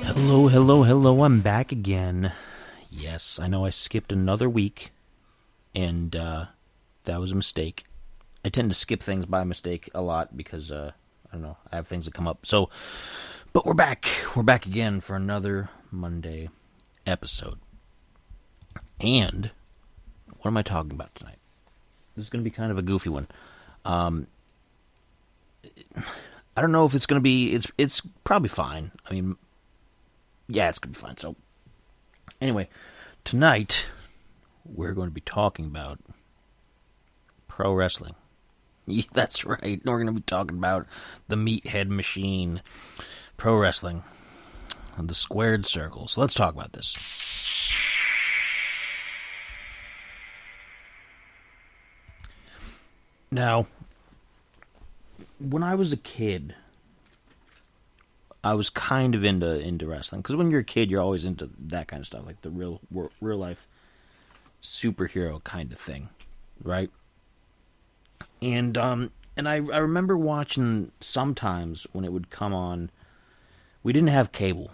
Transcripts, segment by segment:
Hello, hello, hello, I'm back again. Yes, I know I skipped another week, and that was a mistake. I tend to skip things by mistake a lot because, I don't know, I have things that come up. So, but we're back. We're back again for another Monday episode. And, what am I talking about tonight? This is going to be kind of a goofy one. I don't know if it's going to be, it's probably fine. I mean, yeah, it's going to be fine. So, anyway, tonight we're going to be talking about pro wrestling. Yeah, that's right. We're going to be talking about the Meathead Machine, pro wrestling, and the squared circle. So let's talk about this. Now, when I was a kid, I was kind of into wrestling, because when you're a kid, you're always into that kind of stuff, like the real life superhero kind of thing, right? And I remember watching sometimes when it would come on. We didn't have cable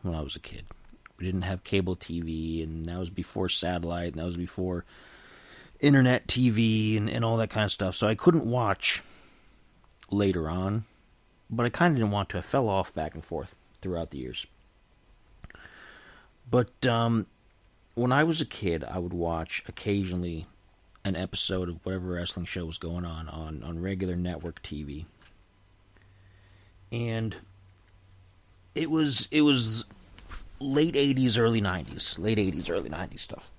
when I was a kid. We didn't have cable TV, and that was before satellite, and that was before internet TV and all that kind of stuff. So I couldn't watch later on. But I kind of didn't want to. I fell off back and forth throughout the years. But when I was a kid, I would watch occasionally an episode of whatever wrestling show was going on regular network TV. And it was late 80s, early 90s. Late 80s, early 90s stuff.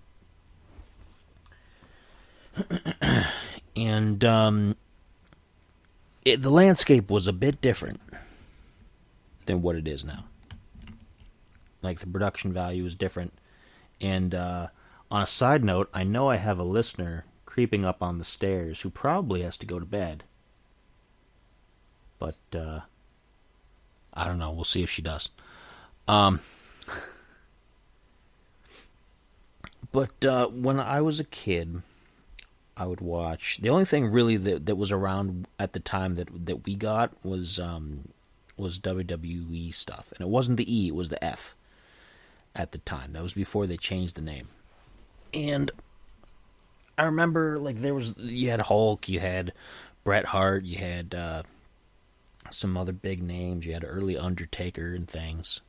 And the landscape was a bit different than what it is now. Like, the production value is different. And on a side note, I know I have a listener creeping up on the stairs who probably has to go to bed. But I don't know. We'll see if she does. But when I was a kid, I would watch. The only thing really that was around at the time that we got was WWE stuff, and it wasn't the E, it was the F at the time. That was before they changed the name. And I remember, like, you had Hulk, you had Bret Hart, you had some other big names, you had early Undertaker and things.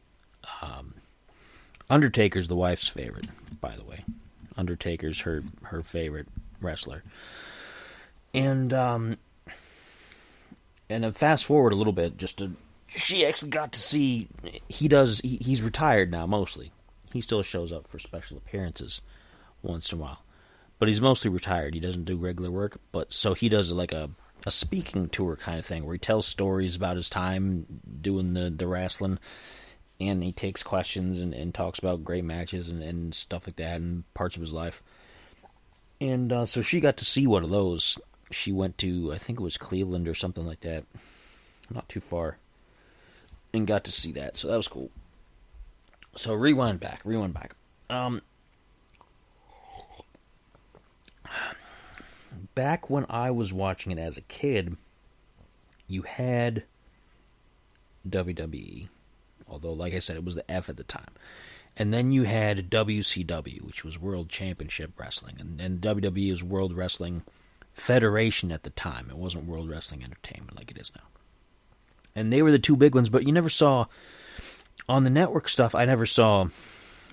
Undertaker's the wife's favorite, by the way. Undertaker's her favorite wrestler. And fast forward a little bit, she actually got to see, he's retired now mostly. He still shows up for special appearances once in a while, but he's mostly retired. He doesn't do regular work, but so he does like a speaking tour kind of thing where he tells stories about his time doing the wrestling, and he takes questions and talks about great matches and stuff like that and parts of his life. And so she got to see one of those. She went to, I think it was Cleveland or something like that. Not too far. And got to see that. So that was cool. So rewind back. Back when I was watching it as a kid, you had WWE. Although, like I said, it was the F at the time. And then you had WCW, which was World Championship Wrestling. And WWE was World Wrestling Federation at the time. It wasn't World Wrestling Entertainment like it is now. And they were the two big ones, but you never saw, on the network stuff, I never saw,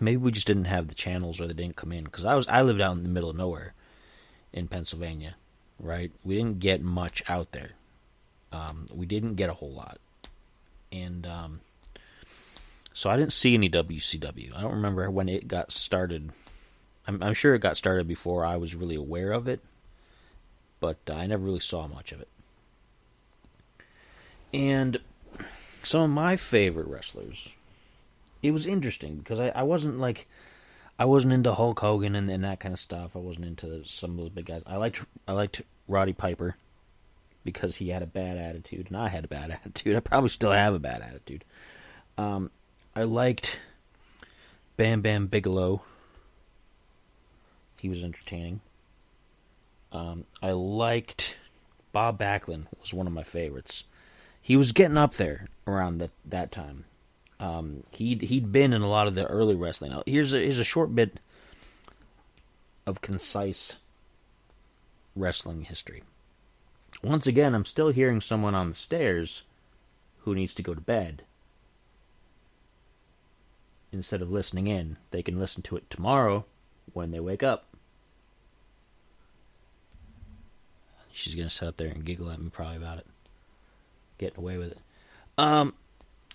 maybe we just didn't have the channels or they didn't come in. Because I lived out in the middle of nowhere in Pennsylvania, right? We didn't get much out there. We didn't get a whole lot. And so I didn't see any WCW. I don't remember when it got started. I'm sure it got started before I was really aware of it, but I never really saw much of it. And some of my favorite wrestlers, it was interesting because I wasn't into Hulk Hogan and that kind of stuff. I wasn't into some of those big guys. I liked Roddy Piper because he had a bad attitude, and I had a bad attitude. I probably still have a bad attitude. I liked Bam Bam Bigelow. He was entertaining. I liked Bob Backlund, was one of my favorites. He was getting up there around that time. He'd been in a lot of the early wrestling. Now, here's a short bit of concise wrestling history. Once again, I'm still hearing someone on the stairs who needs to go to bed. Instead of listening in, they can listen to it tomorrow when they wake up. She's going to sit up there and giggle at me probably about it. Getting away with it.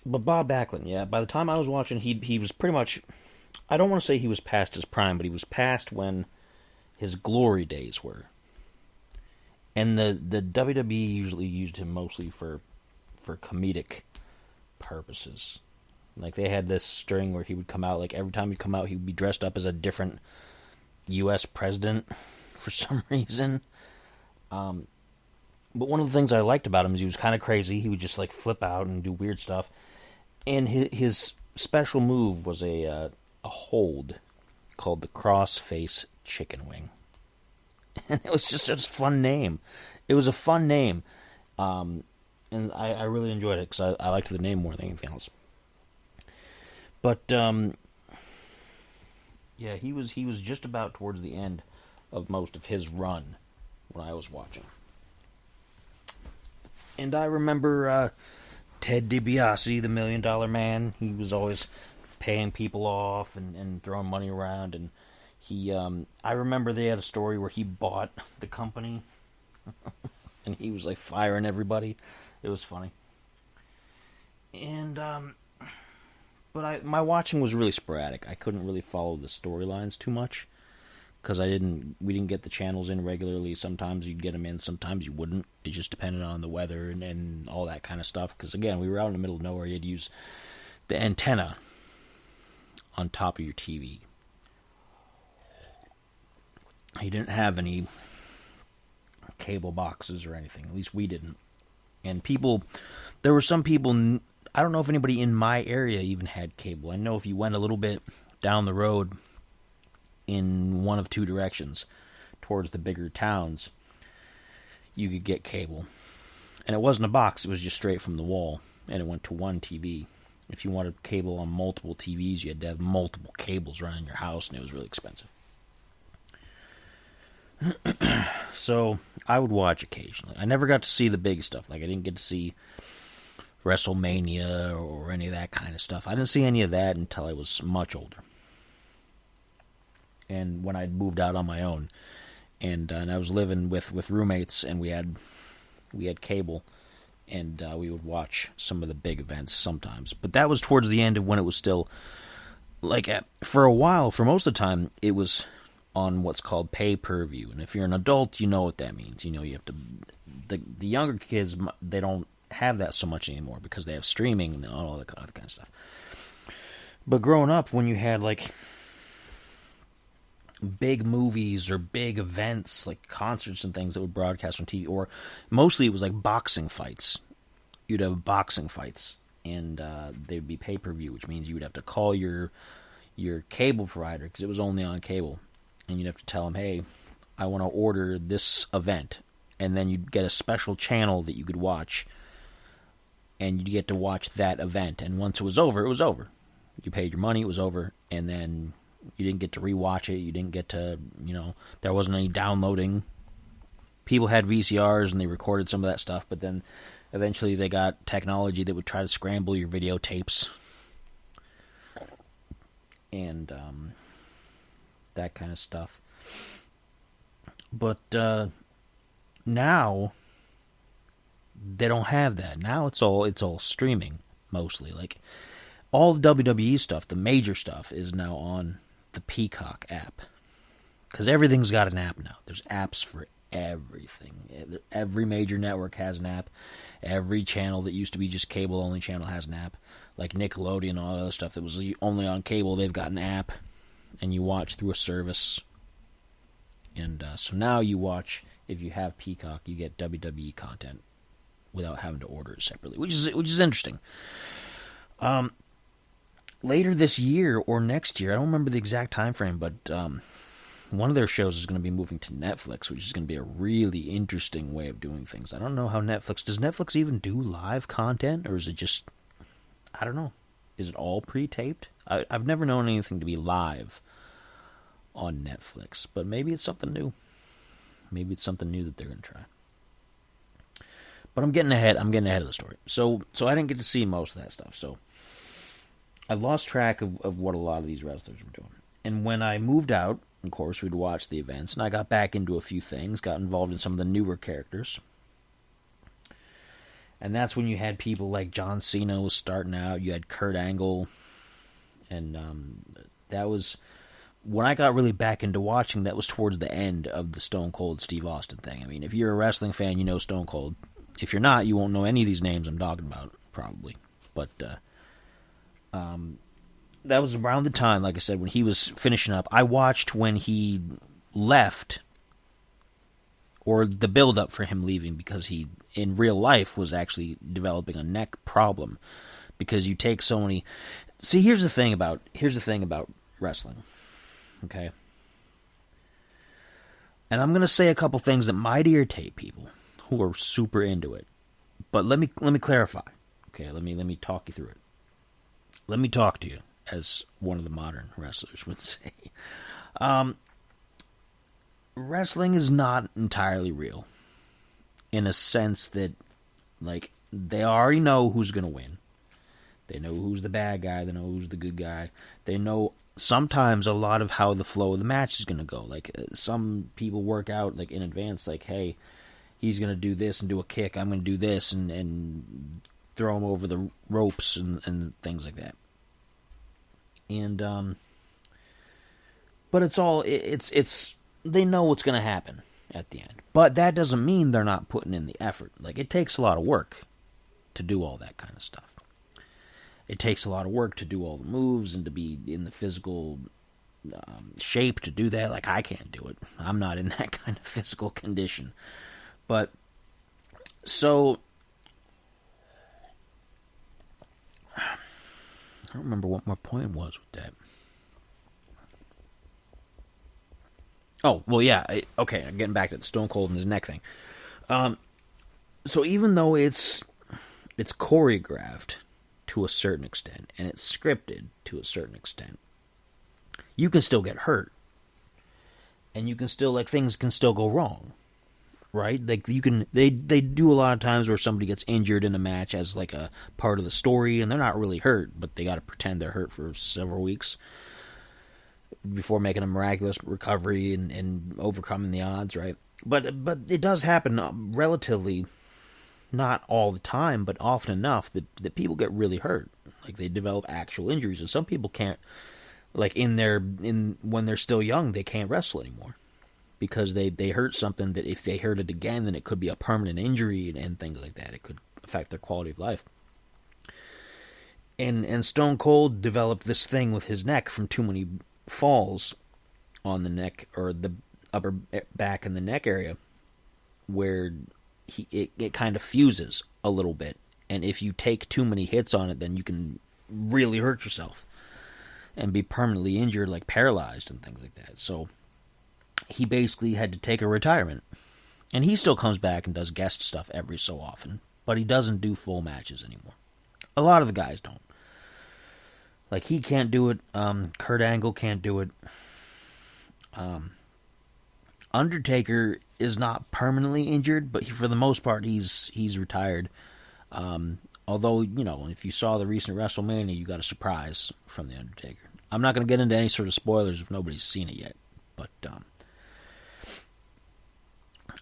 But Bob Backlund, yeah, by the time I was watching, he was pretty much, I don't want to say he was past his prime, but he was past when his glory days were. And the WWE usually used him mostly for comedic purposes. Like, they had this string where he would come out, like, every time he'd come out, he would be dressed up as a different U.S. president for some reason. But one of the things I liked about him is he was kind of crazy. He would just, like, flip out and do weird stuff. And his special move was a hold called the cross-face chicken wing. And it was just a fun name. It was a fun name. And I really enjoyed it because I liked the name more than anything else. But, yeah, he was just about towards the end of most of his run when I was watching. And I remember Ted DiBiase, the $1 Million Man. He was always paying people off and throwing money around. And he, I remember they had a story where he bought the company. And he was, like, firing everybody. It was funny. And, but my watching was really sporadic. I couldn't really follow the storylines too much because we didn't get the channels in regularly. Sometimes you'd get them in, sometimes you wouldn't. It just depended on the weather and all that kind of stuff. Because again, we were out in the middle of nowhere. You'd use the antenna on top of your TV. You didn't have any cable boxes or anything. At least we didn't. And there were some people. I don't know if anybody in my area even had cable. I know if you went a little bit down the road in one of two directions towards the bigger towns, you could get cable. And it wasn't a box, it was just straight from the wall, and it went to one TV. If you wanted cable on multiple TVs, you had to have multiple cables running your house, and it was really expensive. So, I would watch occasionally. I never got to see the big stuff. Like, I didn't get to see WrestleMania or any of that kind of stuff. I didn't see any of that until I was much older. And when I'd moved out on my own. And I was living with roommates, and we had cable. And we would watch some of the big events sometimes. But that was towards the end of when it was still, like, for a while, for most of the time, it was on what's called pay-per-view. And if you're an adult, you know what that means. You know, you have to, the younger kids, they don't have that so much anymore because they have streaming and all that kind of stuff. But growing up, when you had, like, big movies or big events, like concerts and things that would broadcast on TV, or mostly it was like boxing fights. You'd have boxing fights, and they'd be pay-per-view, which means you would have to call your cable provider, because it was only on cable, and you'd have to tell them, hey, I want to order this event, and then you'd get a special channel that you could watch, and you'd get to watch that event, and once it was over, it was over. You paid your money, it was over, and then you didn't get to rewatch it, you didn't get to, there wasn't any downloading. People had VCRs, and they recorded some of that stuff, but then eventually they got technology that would try to scramble your videotapes, and that kind of stuff. But now they don't have that. Now it's all streaming mostly. Like, all the WWE stuff, the major stuff, is now on the Peacock app, because everything's got an app now. There's apps for everything. Every major network has an app. Every channel that used to be just cable-only channel has an app. Like Nickelodeon and all that other stuff that was only on cable, they've got an app, and you watch through a service. And so now you watch, if you have Peacock, you get WWE content without having to order it separately, which is interesting. Later this year or next year, I don't remember the exact time frame, but one of their shows is going to be moving to Netflix, which is going to be a really interesting way of doing things. I don't know how does Netflix even do live content, or is it just, I don't know. Is it all pre-taped? I've never known anything to be live on Netflix, but maybe it's something new. Maybe it's something new that they're going to try. But I'm getting ahead. of the story. So I didn't get to see most of that stuff. So I lost track of what a lot of these wrestlers were doing. And when I moved out, of course, we'd watch the events, and I got back into a few things, got involved in some of the newer characters. And that's when you had people like John Cena was starting out. You had Kurt Angle. And that was... When I got really back into watching, that was towards the end of the Stone Cold Steve Austin thing. I mean, if you're a wrestling fan, you know Stone Cold. If you're not, you won't know any of these names I'm talking about, probably. But that was around the time, like I said, when he was finishing up. I watched when he left, or the build-up for him leaving, because he, in real life, was actually developing a neck problem. Because you take so many... See, here's the thing about wrestling. Okay? And I'm going to say a couple things that might irritate people who are super into it. But let me clarify. Okay, let me talk you through it. Let me talk to you, as one of the modern wrestlers would say. Wrestling is not entirely real. In a sense that, like, they already know who's going to win. They know who's the bad guy. They know who's the good guy. They know sometimes a lot of how the flow of the match is going to go. Like, some people work out, like, in advance, like, hey, he's going to do this and do a kick. I'm going to do this and throw him over the ropes and things like that. And, but it's they know what's going to happen at the end. But that doesn't mean they're not putting in the effort. Like, it takes a lot of work to do all that kind of stuff. It takes a lot of work to do all the moves and to be in the physical shape to do that. Like, I can't do it. I'm not in that kind of physical condition. But, so, I don't remember what my point was with that. Oh, well, yeah, okay, I'm getting back to the Stone Cold and his neck thing. So even though it's choreographed to a certain extent, and it's scripted to a certain extent, you can still get hurt. And you can still, like, things can still go wrong. Right? Like, you can, they do a lot of times where somebody gets injured in a match as, like, a part of the story, and they're not really hurt, but they gotta pretend they're hurt for several weeks before making a miraculous recovery and overcoming the odds, right? But it does happen relatively, not all the time, but often enough that people get really hurt. Like, they develop actual injuries, and some people can't, like, when they're still young, they can't wrestle anymore. Because they hurt something that if they hurt it again, then it could be a permanent injury and things like that. It could affect their quality of life. And Stone Cold developed this thing with his neck from too many falls on the neck, or the upper back and the neck area, where it kind of fuses a little bit. And if you take too many hits on it, then you can really hurt yourself and be permanently injured, like paralyzed and things like that. So he basically had to take a retirement. And he still comes back and does guest stuff every so often, but he doesn't do full matches anymore. A lot of the guys don't. Like, he can't do it. Kurt Angle can't do it. Undertaker is not permanently injured, but for the most part, he's retired. Although, you know, if you saw the recent WrestleMania, you got a surprise from the Undertaker. I'm not going to get into any sort of spoilers if nobody's seen it yet, but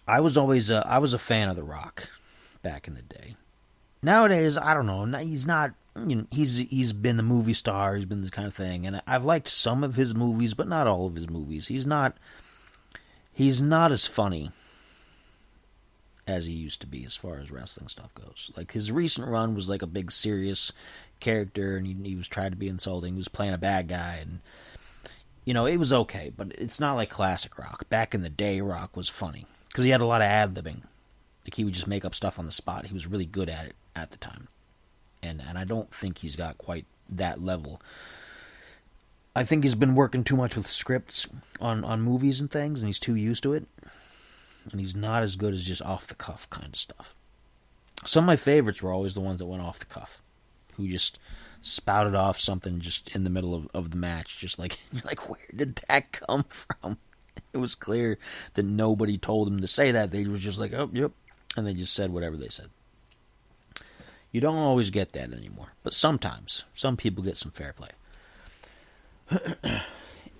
I was a fan of The Rock back in the day. Nowadays, I don't know. He's not. You know, he's been the movie star. He's been this kind of thing, and I've liked some of his movies, but not all of his movies. He's not as funny as he used to be as far as wrestling stuff goes. Like, his recent run was like a big serious character, and he was trying to be insulting. He was playing a bad guy, and you know, it was okay, but it's not like classic Rock. Back in the day, Rock was funny because he had a lot of ad-libbing. Like, he would just make up stuff on the spot. He was really good at it at the time. And I don't think he's got quite that level. I think he's been working too much with scripts on movies and things, and he's too used to it. And he's not as good as just off-the-cuff kind of stuff. Some of my favorites were always the ones that went off the cuff, who just spouted off something just in the middle of the match. Just like, you're like, where did that come from? It was clear that nobody told them to say that. They were just like, oh, yep. And they just said whatever they said. You don't always get that anymore. But sometimes. Some people get some fair play.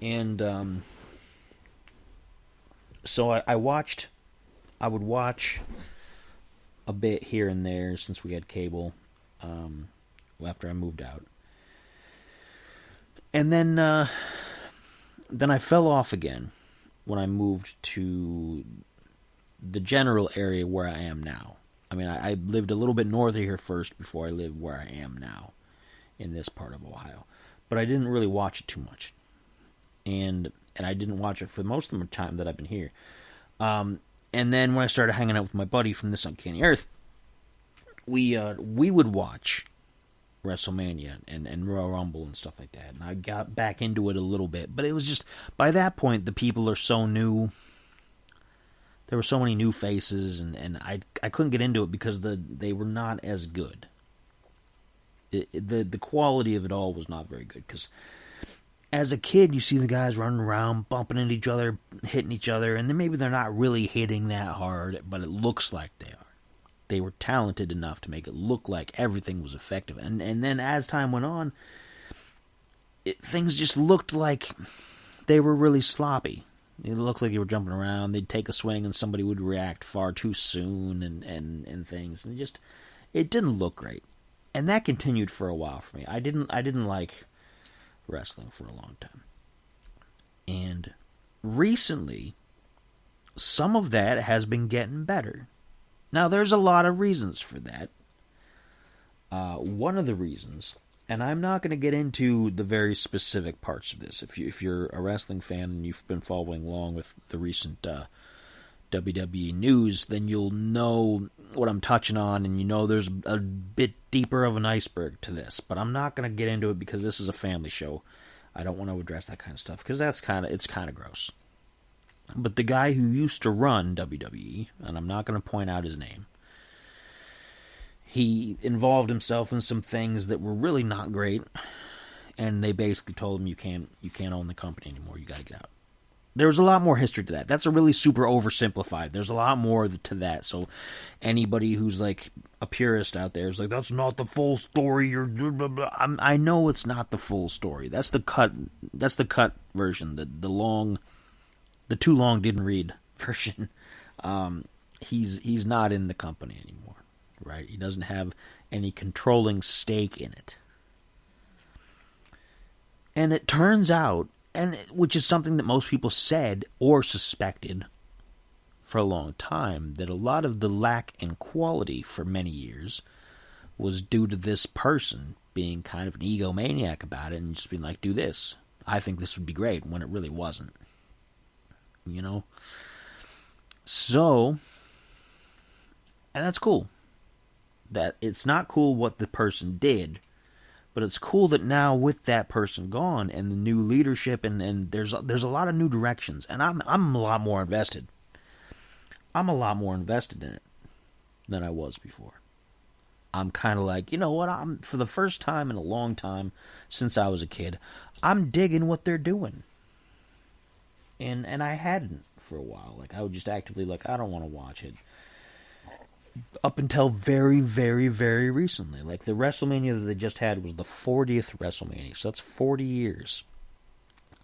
And so I would watch a bit here and there since we had cable after I moved out. And then I fell off again when I moved to the general area where I am now. I mean, I lived a little bit north of here first before I lived where I am now in this part of Ohio. But I didn't really watch it too much. And I didn't watch it for most of the time that I've been here. And then when I started hanging out with my buddy from This Uncanny Earth, we would watch WrestleMania and Royal Rumble and stuff like that. And I got back into it a little bit. But it was just, by that point, the people are so new. There were so many new faces, and I couldn't get into it because they were not as good. The quality of it all was not very good, because as a kid, you see the guys running around, bumping into each other, hitting each other, and then maybe they're not really hitting that hard, but it looks like they are. They were talented enough to make it look like everything was effective. And then as time went on, things just looked like they were really sloppy. It looked like they were jumping around. They'd take a swing and somebody would react far too soon and things. And it didn't look great. And that continued for a while for me. I didn't like wrestling for a long time. And recently, some of that has been getting better. Now, there's a lot of reasons for that. One of the reasons, and I'm not going to get into the very specific parts of this. If you're a wrestling fan and you've been following along with the recent WWE news, then you'll know what I'm touching on, and you know there's a bit deeper of an iceberg to this. But I'm not going to get into it because this is a family show. I don't want to address that kind of stuff because it's kind of gross. But the guy who used to run WWE, and I'm not going to point out his name, he involved himself in some things that were really not great, and they basically told him you can't own the company anymore. You got to get out. There's a lot more history to that. That's a really super oversimplified. There's a lot more to that. So anybody who's like a purist out there is like, that's not the full story. I know it's not the full story. That's the cut. That's the cut version. The too long didn't read version. He's not in the company anymore, right? He doesn't have any controlling stake in it. And it turns out, which is something that most people said or suspected for a long time, that a lot of the lack in quality for many years was due to this person being kind of an egomaniac about it and just being like, do this. I think this would be great, when it really wasn't. You know? So, and that's cool. That it's not cool what the person did, but it's cool that now with that person gone and the new leadership and there's a lot of new directions, and I'm a lot more invested. I'm a lot more invested in it than I was before. I'm kind of like, you know what? I'm for the first time in a long time since I was a kid, I'm digging what they're doing. And I hadn't for a while. Like, I would just actively, like, I don't want to watch it. Up until very, very, very recently. Like, the WrestleMania that they just had was the 40th WrestleMania. So that's 40 years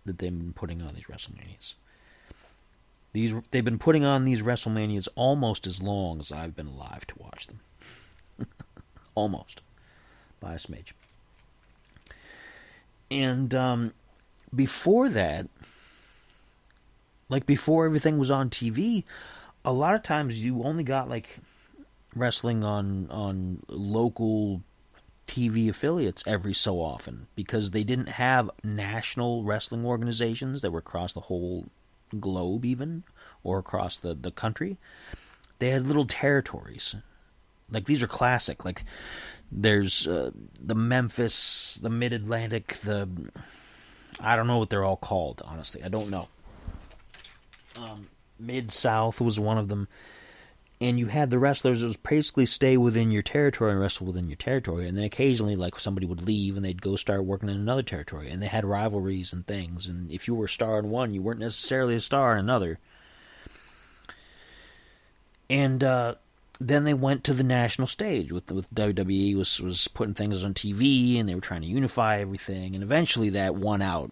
that they've been putting on these WrestleManias. They've been putting on these WrestleManias almost as long as I've been alive to watch them. Almost. By a smidge. And before that, like before everything was on TV, a lot of times you only got like wrestling on local TV affiliates every so often, because they didn't have national wrestling organizations that were across the whole globe even, or across the country. They had little territories. Like, these are classic. Like, there's the Memphis, the Mid-Atlantic, I don't know what they're all called, honestly. I don't know. Mid-South was one of them. And you had the wrestlers that was basically stay within your territory and wrestle within your territory. And then occasionally, like, somebody would leave and they'd go start working in another territory. And they had rivalries and things. And if you were a star in one, you weren't necessarily a star in another. And then they went to the national stage with WWE was putting things on TV, and they were trying to unify everything. And eventually that won out.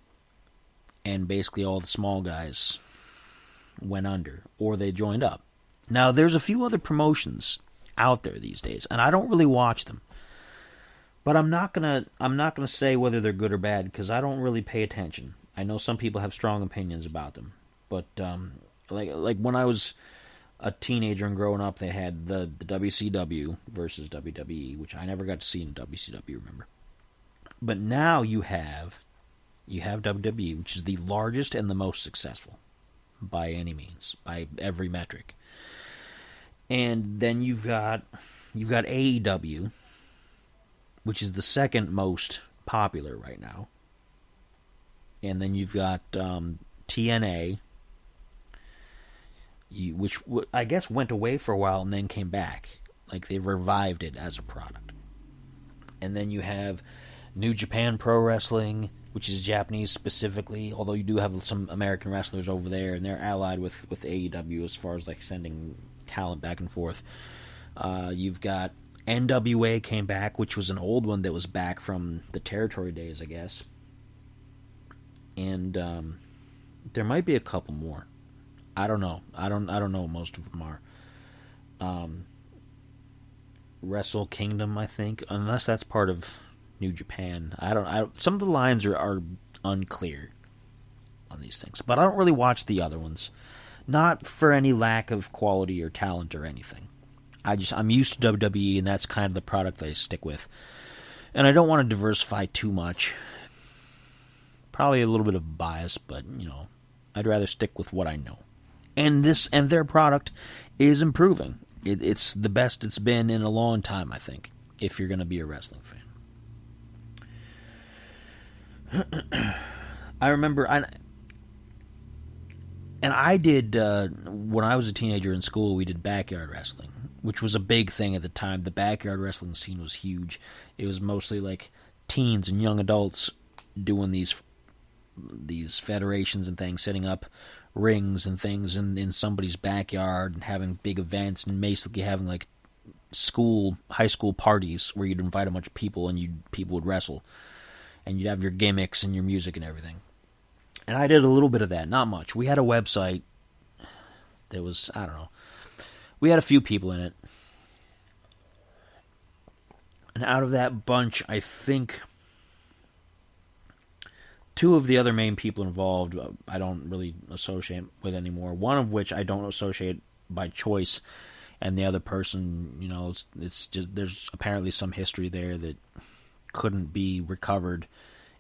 And basically all the small guys went under, or they joined up. Now, there's a few other promotions out there these days, and I don't really watch them. But I'm not gonna say whether they're good or bad, because I don't really pay attention. I know some people have strong opinions about them, but like when I was a teenager and growing up, they had the WCW versus WWE, which I never got to see in WCW, remember? But now you have WWE, which is the largest and the most successful by any means, by every metric. And then you've got AEW, which is the second most popular right now. And then you've got TNA, which I guess went away for a while and then came back. Like, they revived it as a product. And then you have New Japan Pro Wrestling, which is Japanese specifically, although you do have some American wrestlers over there, and they're allied with AEW as far as, like, sending talent back and forth. You've got NWA came back, which was an old one that was back from the territory days, I guess. And there might be a couple more. I don't know. I don't know what most of them are. Wrestle Kingdom, I think, unless that's part of New Japan. Some of the lines are unclear on these things, but I don't really watch the other ones. Not for any lack of quality or talent or anything. I'm used to WWE, and that's kind of the product that I stick with. And I don't want to diversify too much. Probably a little bit of bias, but I'd rather stick with what I know. And their product is improving. It's the best it's been in a long time, I think, if you're going to be a wrestling fan. I remember, and I did, when I was a teenager in school, we did backyard wrestling, which was a big thing at the time. The backyard wrestling scene was huge. It was mostly like teens and young adults doing these federations and things, setting up rings and things in somebody's backyard and having big events and basically having like high school parties where you'd invite a bunch of people and people would wrestle. And you'd have your gimmicks and your music and everything. And I did a little bit of that, not much. We had a website that was, I don't know, we had a few people in it. And out of that bunch, I think two of the other main people involved I don't really associate with anymore. One of which I don't associate by choice. And the other person, it's just, there's apparently some history there that couldn't be recovered,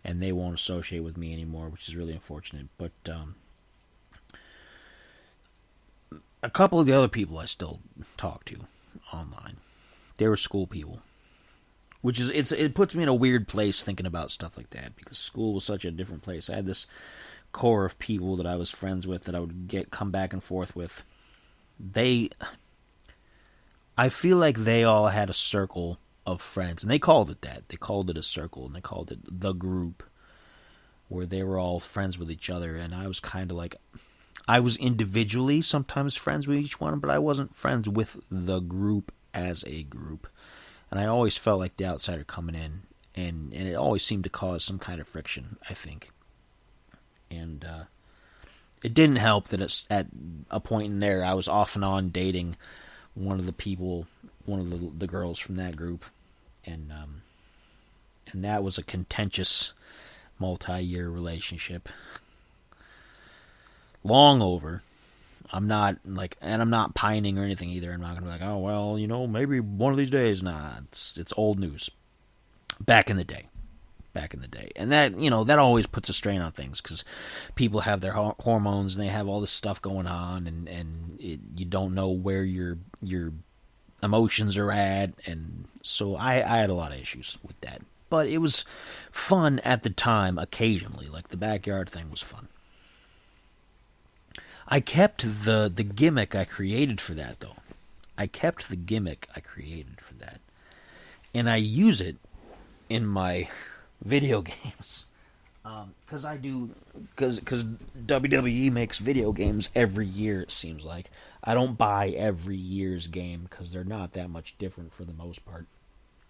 and they won't associate with me anymore, which is really unfortunate. But a couple of the other people I still talk to online. They were school people, which is it puts me in a weird place thinking about stuff like that, because school was such a different place. I had this core of people that I was friends with that I would come back and forth with. I feel like they all had a circle of friends, and they called it that. They called it a circle, and they called it the group, where they were all friends with each other, and I was kind of like, I was individually sometimes friends with each one, but I wasn't friends with the group as a group, and I always felt like the outsider coming in, and it always seemed to cause some kind of friction, I think. And it didn't help that at a point in there, I was off and on dating one of the girls from that group, and that was a contentious multi-year relationship. Long over. I'm not pining or anything either. I'm not gonna be like, oh well, maybe one of these days. Nah, it's old news. Back in the day, and that that always puts a strain on things, because people have their hormones and they have all this stuff going on, and you don't know where your emotions are at, and so I had a lot of issues with that. But it was fun at the time. Occasionally, like the backyard thing was fun. I kept the gimmick I created for that, though. I kept the gimmick I created for that, and I use it in my video games. Because WWE makes video games every year, it seems like. I don't buy every year's game because they're not that much different for the most part.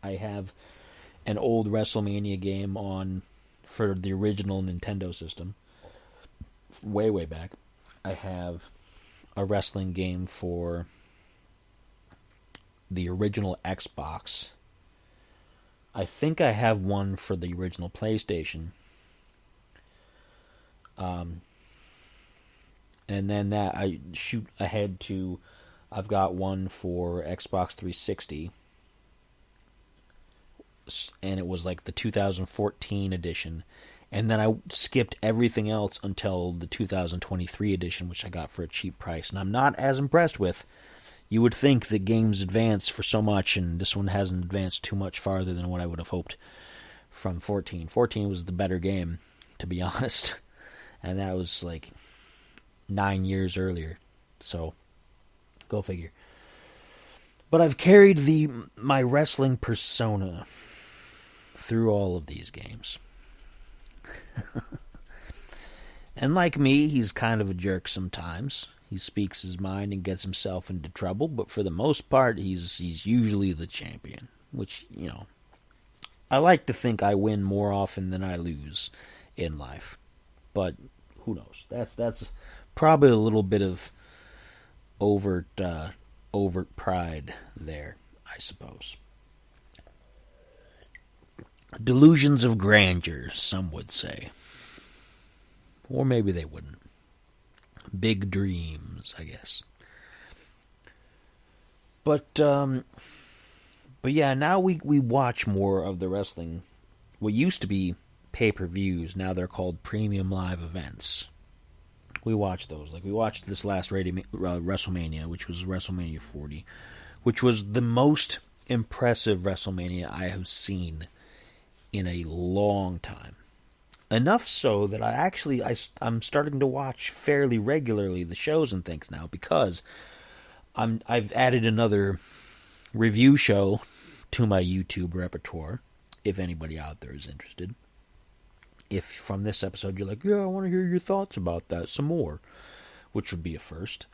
I have an old WrestleMania game on for the original Nintendo system, way, way back. I have a wrestling game for the original Xbox. I think I have one for the original PlayStation. And then that I shoot ahead to, I've got one for Xbox 360, and it was like the 2014 edition, and then I skipped everything else until the 2023 edition, which I got for a cheap price, and I'm not as impressed with. You would think that games advance for so much, and this one hasn't advanced too much farther than what I would have hoped from 14. 14 was the better game, to be honest. And that was like 9 years earlier. So, go figure. But I've carried my wrestling persona through all of these games. And like me, he's kind of a jerk sometimes. He speaks his mind and gets himself into trouble, but for the most part, he's usually the champion. Which, you know, I like to think I win more often than I lose in life. But who knows? That's probably a little bit of overt pride there, I suppose. Delusions of grandeur, some would say. Or maybe they wouldn't. Big dreams, I guess. But yeah, now we watch more of the wrestling. What used to be pay-per-views, now they're called premium live events. We watch those. Like, we watched this last WrestleMania, which was WrestleMania 40, which was the most impressive WrestleMania I have seen in a long time. Enough so that I'm starting to watch fairly regularly the shows and things now, because I've added another review show to my YouTube repertoire, if anybody out there is interested. If from this episode you're like, yeah, I want to hear your thoughts about that some more, which would be a first,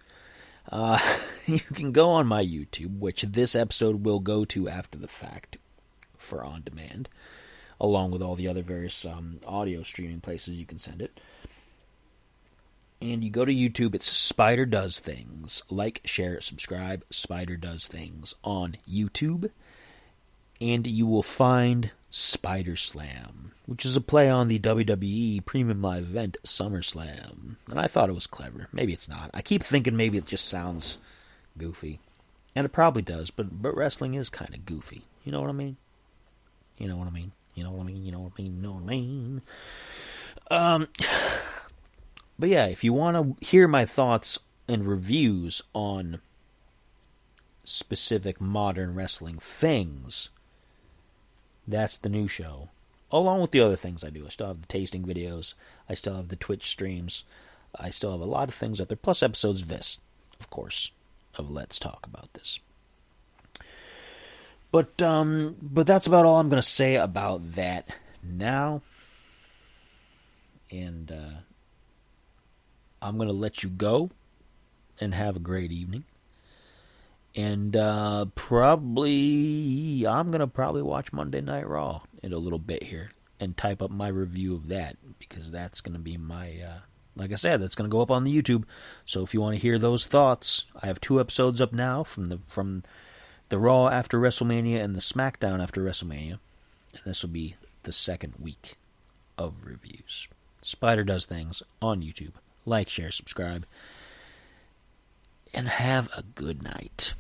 you can go on my YouTube, which this episode will go to after the fact for on demand, along with all the other various audio streaming places you can send it. And you go to YouTube, it's Spider Does Things. Like, share, subscribe, Spider Does Things on YouTube. And you will find Spider Slam, which is a play on the WWE Premium Live Event SummerSlam. And I thought it was clever. Maybe it's not. I keep thinking maybe it just sounds goofy. And it probably does, but wrestling is kind of goofy. You know what I mean? You know what I mean? You know what I mean? You know what I mean? You know what I mean? But yeah, if you want to hear my thoughts and reviews on specific modern wrestling things, that's the new show. Along with the other things I do. I still have the tasting videos. I still have the Twitch streams. I still have a lot of things up there. Plus episodes of this, of course, of Let's Talk About This. But that's about all I'm going to say about that now. And I'm going to let you go and have a great evening. And I'm going to probably watch Monday Night Raw in a little bit here and type up my review of that, because that's going to be my, like I said, that's going to go up on the YouTube. So if you want to hear those thoughts, I have 2 episodes up now from the Raw after WrestleMania and the SmackDown after WrestleMania. And this will be the second week of reviews. Spider Does Things on YouTube. Like, share, subscribe, and have a good night.